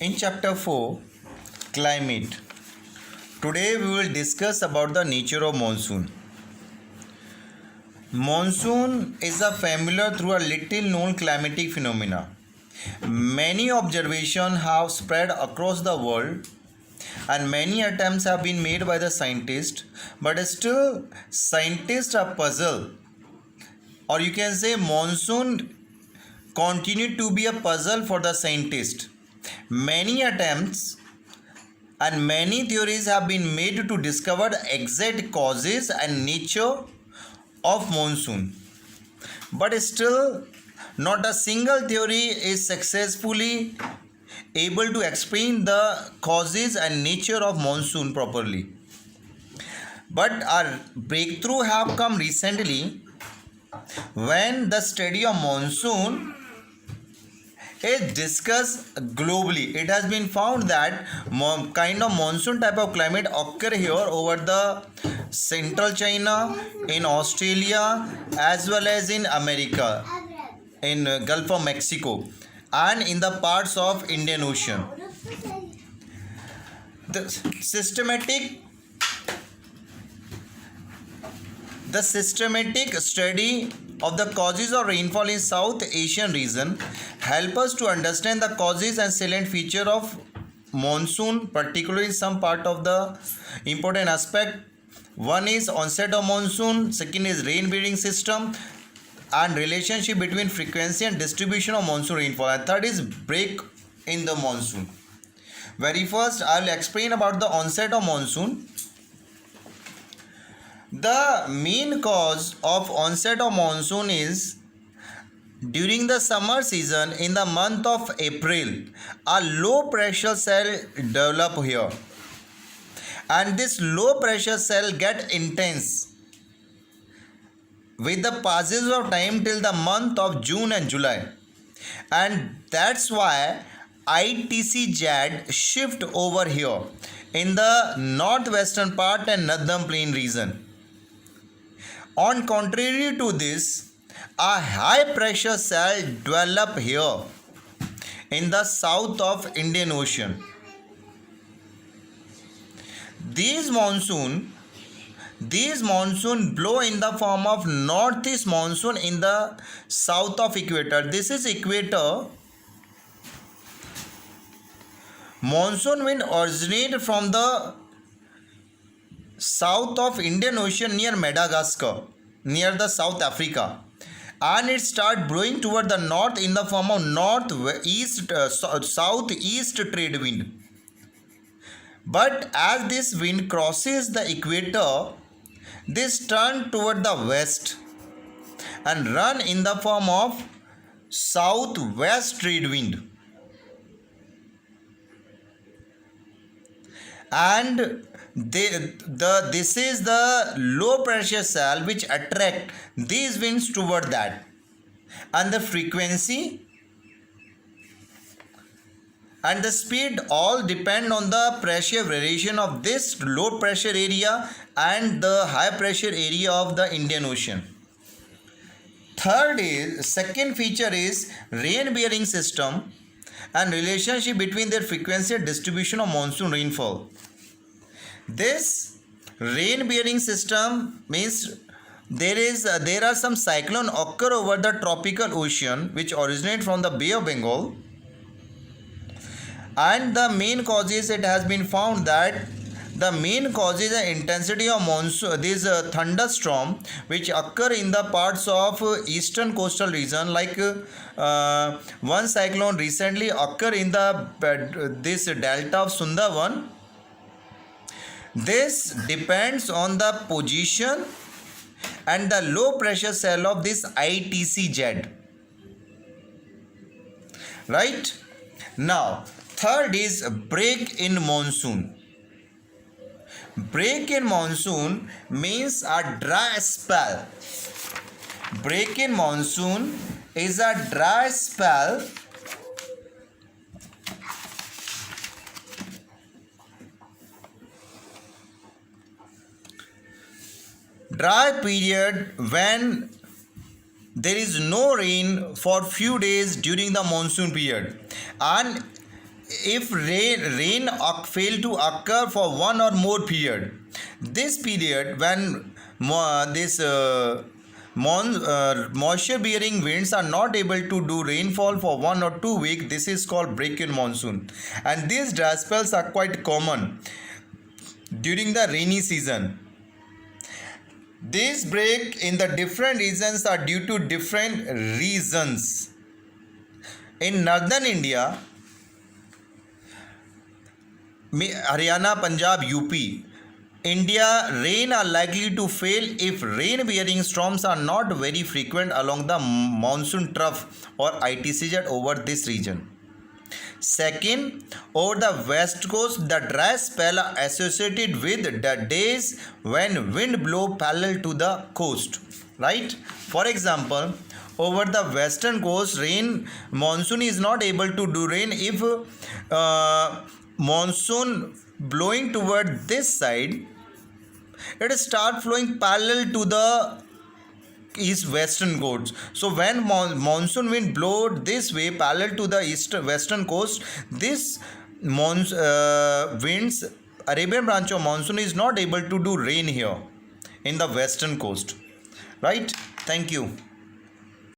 In chapter 4, climate. Today we will discuss about the nature of monsoon. Monsoon is a familiar through a little known climatic phenomena. Many observations have spread across the world and many attempts have been made by the scientists, but still scientists are puzzled, or you can say monsoon continue to be a puzzle for the scientists. Many attempts and many theories have been made to discover the exact causes and nature of monsoon, but still not a single theory is successfully able to explain the causes and nature of monsoon properly. But our breakthrough have come recently when the study of monsoon is discussed globally. It has been found that kind of monsoon type of climate occur here over the central China, in Australia, as well as in America, in Gulf of Mexico, and in the parts of Indian Ocean. The systematic study of the causes of rainfall in South Asian region help us to understand the causes and salient feature of monsoon, particularly in some part of the important aspect. One is onset of monsoon, second is rain bearing system and relationship between frequency and distribution of monsoon rainfall, and third is break in the monsoon. Very first I will explain about the onset of monsoon. The main cause of onset of monsoon is during the summer season in the month of April, a low pressure cell develop here, and this low pressure cell get intense with the passage of time till the month of June and July, and that's why ITCZ shift over here in the northwestern part and northern plain region. On contrary to this, a high pressure cell develop here in the south of Indian Ocean. These monsoon blow in the form of northeast monsoon in the south of equator. This is equator. Monsoon wind originate from the south of Indian Ocean near Madagascar, near the South Africa, and it start blowing toward the north in the form of southeast trade wind. But as this wind crosses the equator, this turn toward the west and run in the form of southwest trade wind, and this is the low pressure cell which attract these winds toward that, and the frequency and the speed all depend on the pressure variation of this low pressure area and the high pressure area of the Indian Ocean. Second feature is rain bearing system and relationship between their frequency and distribution of monsoon rainfall. This rain bearing system means there are some cyclone occur over the tropical ocean which originate from the Bay of Bengal, and the main causes, it has been found that the main causes the intensity of monsoon, this thunderstorm which occur in the parts of eastern coastal region, like one cyclone recently occur in the this delta of Sundarban. This depends on the position and the low pressure cell of this ITCZ. Right? Now, third is break in monsoon. Break in monsoon means a dry spell. Break in monsoon is a dry spell period when there is no rain for few days during the monsoon period, and if rain fail to occur for one or more period, this period when this moisture bearing winds are not able to do rainfall for 1 or 2 weeks, this is called break in monsoon. And these dry spells are quite common during the rainy season. These break in the different regions are due to different reasons. In northern India, Haryana, Punjab, UP, India, rain are likely to fail if rain-bearing storms are not very frequent along the monsoon trough or ITCZ over this region. Second, over the west coast, the dry spell are associated with the days when wind blow parallel to the coast. Right? For example, over the western coast, monsoon is not able to do rain if monsoon blowing toward this side, it start flowing parallel to the east western coast. So when monsoon wind blow this way parallel to the east western coast, this winds, Arabian branch of monsoon, is not able to do rain here in the western coast. Right? Thank you.